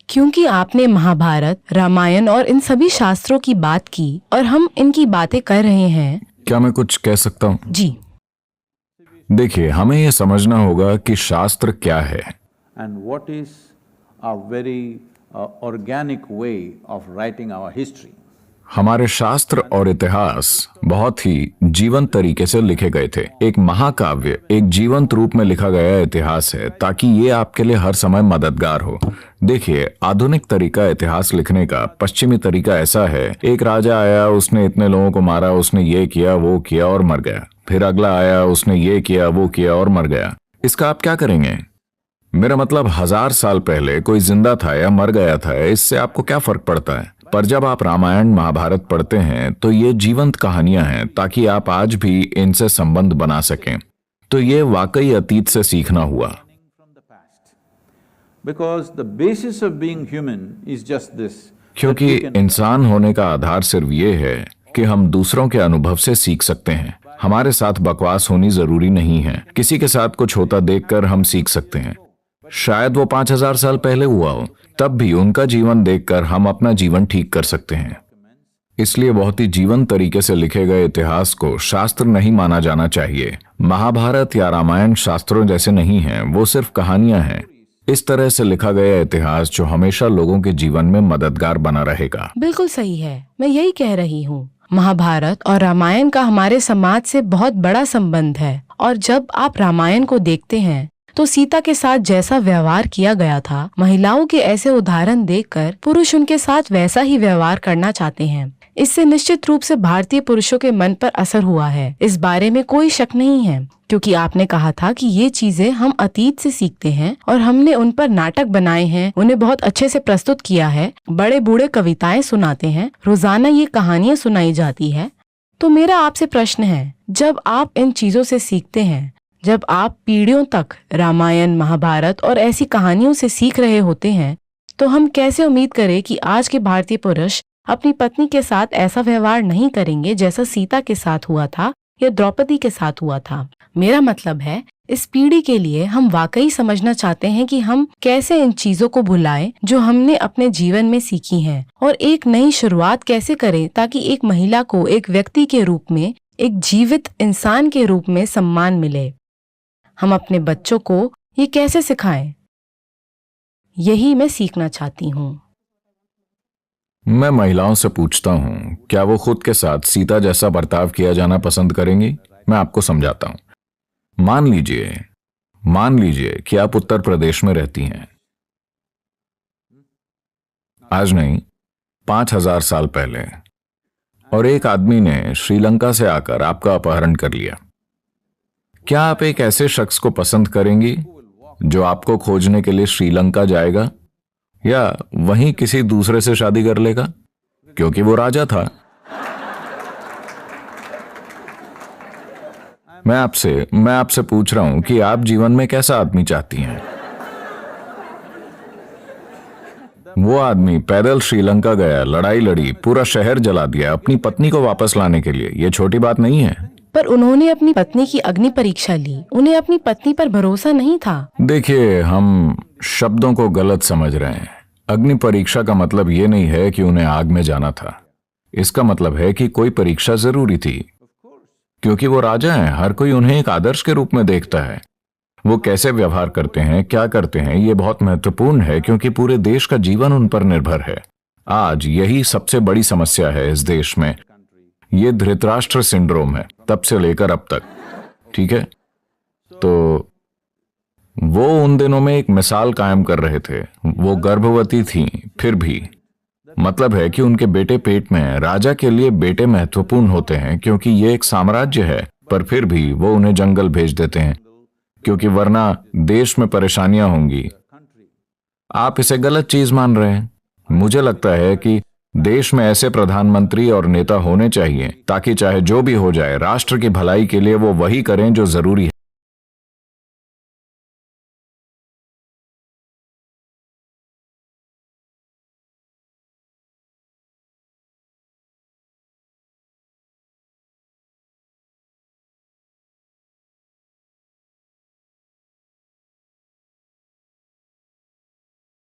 क्योंकि आपने महाभारत, रामायण और इन सभी शास्त्रों की बात की और हम इनकी बातें कर रहे हैं। क्या मैं कुछ कह सकता हूँ? जी। देखिए, हमें यह समझना होगा कि शास्त्र क्या है and what is a very organic way of writing our history. हमारे शास्त्र और इतिहास बहुत ही जीवंत तरीके से लिखे गए थे। एक महाकाव्य एक जीवंत रूप में लिखा गया इतिहास है ताकि ये आपके लिए हर समय मददगार हो। देखिए, आधुनिक तरीका इतिहास लिखने का, पश्चिमी तरीका ऐसा है, एक राजा आया, उसने इतने लोगों को मारा, उसने ये किया वो किया और मर गया। फिर अगला आया, उसने ये किया वो किया और मर गया। इसका आप क्या करेंगे? मेरा मतलब 1000 साल पहले कोई जिंदा था या मर गया था, इससे आपको क्या फर्क पड़ता है? पर जब आप रामायण महाभारत पढ़ते हैं तो ये जीवंत कहानियां हैं ताकि आप आज भी इनसे संबंध बना सकें। तो ये वाकई अतीत से सीखना हुआ। Because the basis of being human is just this. क्योंकि इंसान होने का आधार सिर्फ ये है कि हम दूसरों के अनुभव से सीख सकते हैं। हमारे साथ बकवास होनी जरूरी नहीं है। किसी के साथ कुछ होता देखकर हम सीख सकते हैं। शायद वो 5000 साल पहले हुआ हो, तब भी उनका जीवन देखकर हम अपना जीवन ठीक कर सकते हैं। इसलिए बहुत ही जीवंत तरीके से लिखे गए इतिहास को शास्त्र नहीं माना जाना चाहिए। महाभारत या रामायण शास्त्रों जैसे नहीं हैं, वो सिर्फ कहानियां हैं। इस तरह से लिखा गया इतिहास जो हमेशा लोगों के जीवन में मददगार बना रहेगा। बिल्कुल सही है, मैं यही कह रही हूँ। महाभारत और रामायण का हमारे समाज से बहुत बड़ा संबंध है। और जब आप रामायण को देखते हैं तो सीता के साथ जैसा व्यवहार किया गया था, महिलाओं के ऐसे उदाहरण देखकर पुरुष उनके साथ वैसा ही व्यवहार करना चाहते हैं। इससे निश्चित रूप से भारतीय पुरुषों के मन पर असर हुआ है, इस बारे में कोई शक नहीं है। क्योंकि आपने कहा था कि ये चीजें हम अतीत से सीखते हैं और हमने उन पर नाटक बनाए हैं, उन्हें बहुत अच्छे से प्रस्तुत किया है, बड़े बूढ़े कविताएं सुनाते हैं, रोजाना ये कहानियां सुनाई जाती है। तो मेरा आपसे प्रश्न है, जब आप इन चीजों से सीखते हैं, जब आप पीढ़ियों तक रामायण, महाभारत और ऐसी कहानियों से सीख रहे होते हैं, तो हम कैसे उम्मीद करें कि आज के भारतीय पुरुष अपनी पत्नी के साथ ऐसा व्यवहार नहीं करेंगे जैसा सीता के साथ हुआ था या द्रौपदी के साथ हुआ था? मेरा मतलब है, इस पीढ़ी के लिए हम वाकई समझना चाहते हैं कि हम कैसे इन चीजों को भुलाएं जो हमने अपने जीवन में सीखी हैं, और एक नई शुरुआत कैसे करें ताकि एक महिला को एक व्यक्ति के रूप में, एक जीवित इंसान के रूप में सम्मान मिले। हम अपने बच्चों को ये कैसे सिखाएं? यही मैं सीखना चाहती हूँ। मैं महिलाओं से पूछता हूँ, क्या वो खुद के साथ सीता जैसा बर्ताव किया जाना पसंद करेंगी? मैं आपको समझाता हूँ। मान लीजिए कि आप उत्तर प्रदेश में रहती हैं। आज नहीं, 5000 साल पहले, और एक आदमी ने श्रीलंका से आकर आपका अपहरण कर लिया। क्या आप एक ऐसे शख्स को पसंद करेंगी जो आपको खोजने के लिए श्रीलंका जाएगा, या वहीं किसी दूसरे से शादी कर लेगा क्योंकि वो राजा था? मैं आपसे पूछ रहा हूं कि आप जीवन में कैसा आदमी चाहती हैं? वो आदमी पैदल श्रीलंका गया, लड़ाई लड़ी, पूरा शहर जला दिया अपनी पत्नी को वापस लाने के लिए। ये छोटी बात नहीं है। पर उन्होंने अपनी पत्नी की अग्नि परीक्षा ली, उन्हें अपनी पत्नी पर भरोसा नहीं था। देखिए, हम शब्दों को गलत समझ रहे हैं। अग्नि परीक्षा का मतलब ये नहीं है कि उन्हें आग में जाना था। इसका मतलब है कि कोई परीक्षा जरूरी थी, क्योंकि वो राजा हैं। हर कोई उन्हें एक आदर्श के रूप में देखता है। वो कैसे व्यवहार करते हैं, क्या करते हैं, ये बहुत महत्वपूर्ण है, क्योंकि पूरे देश का जीवन उन पर निर्भर है। आज यही सबसे बड़ी समस्या है इस देश में। ये धृतराष्ट्र सिंड्रोम है, तब से लेकर अब तक। ठीक है, तो वो उन दिनों में एक मिसाल कायम कर रहे थे। वो गर्भवती थीं, फिर भी मतलब है कि उनके बेटे पेट में हैं। राजा के लिए बेटे महत्वपूर्ण होते हैं क्योंकि ये एक साम्राज्य है, पर फिर भी वो उन्हें जंगल भेज देते हैं क्योंकि वरना देश में परेशानियां होंगी। आप इसे गलत चीज मान रहे हैं। मुझे लगता है कि देश में ऐसे प्रधानमंत्री और नेता होने चाहिए ताकि चाहे जो भी हो जाए, राष्ट्र की भलाई के लिए वो वही करें जो जरूरी है।